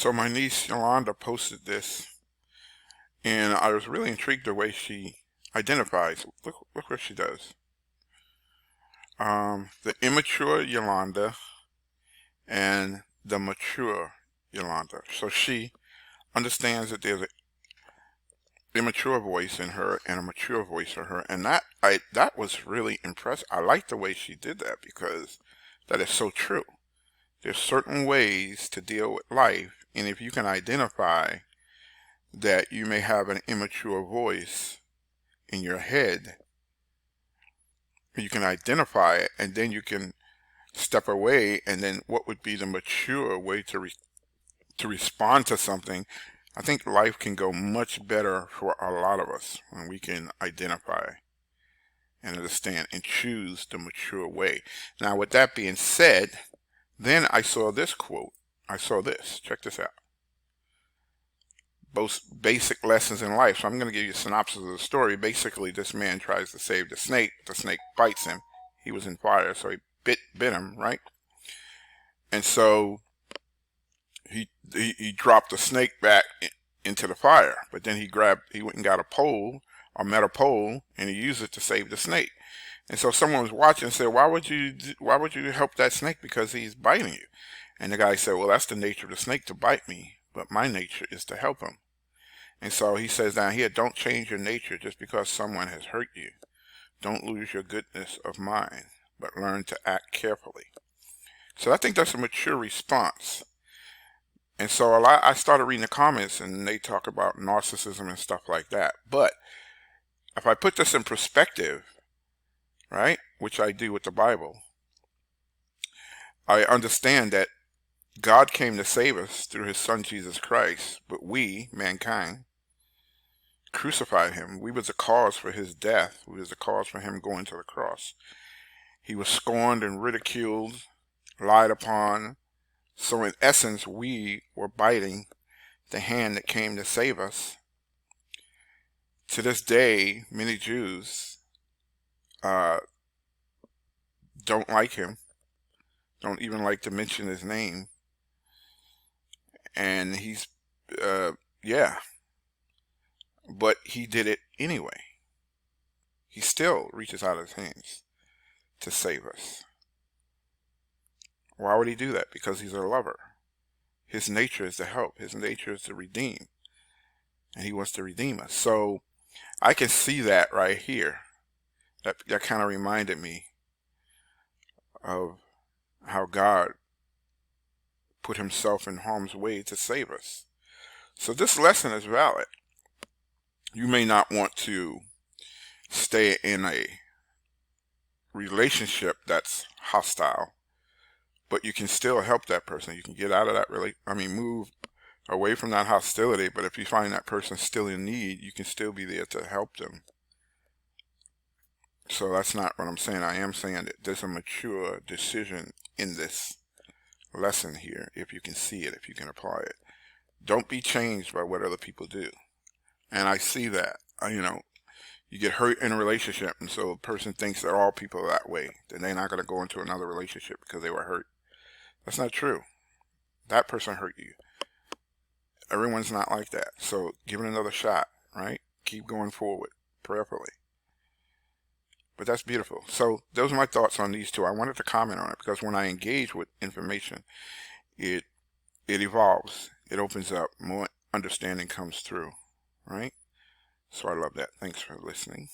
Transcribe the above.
So my niece Yolanda posted this, and I was really intrigued the way she identifies. Look what she does. The immature Yolanda and the mature Yolanda. So she understands that there's an immature voice in her and a mature voice in her, and that was really impressive. I like the way she did that because that is so true. There's certain ways to deal with life, and if you can identify that you may have an immature voice in your head, you can identify it, and then you can step away, and then what would be the mature way to respond to something. I think life can go much better for a lot of us when we can identify and understand and choose the mature way. Now, with that being said, then I saw this quote. I saw this. Check this out. Both basic lessons in life. So I'm going to give you a synopsis of the story. Basically, this man tries to save the snake. The snake bites him. He was in fire, so he bit him, right? And so he dropped the snake back into the fire. But then he went and got a pole, a metal pole, and he used it to save the snake. And so someone was watching and said, why would you help that snake? Because he's biting you. And the guy said, well, that's the nature of the snake, to bite me, but my nature is to help him. And so he says down here, don't change your nature just because someone has hurt you. Don't lose your goodness of mind, but learn to act carefully. So I think that's a mature response. And so I started reading the comments, and they talk about narcissism and stuff like that. But if I put this in perspective, right, which I do with the Bible, I understand that God came to save us through his son Jesus Christ, but we, mankind, crucified him. We was the cause for his death. We was the cause for him going to the cross. He was scorned and ridiculed, lied upon. So in essence, we were biting the hand that came to save us. To this day, many Jews don't like him, don't even like to mention his name. And he's, yeah, but he did it anyway. He still reaches out his hands to save us. Why would he do that? Because he's a lover. His nature is to help. His nature is to redeem. And he wants to redeem us. So I can see that right here. That kind of reminded me of how God put himself in harm's way to save us. So this lesson is valid. You may not want to stay in a relationship that's hostile, but you can still help that person. You can get out of that move away from that hostility, but if you find that person still in need, you can still be there to help them. So that's not what I'm saying. I am saying that there's a mature decision in this lesson here, if you can see it, if you can apply it. Don't be changed by what other people do. And I see that, you get hurt in a relationship, and so a person thinks that all people are that way, then they're not going to go into another relationship because they were hurt. That's not true. That person hurt you. Everyone's not like that. So give it another shot, right? Keep going forward prayerfully. But that's beautiful. So those are my thoughts on these two. I wanted to comment on it because when I engage with information, it evolves. It opens up. More understanding comes through, right? So I love that. Thanks for listening.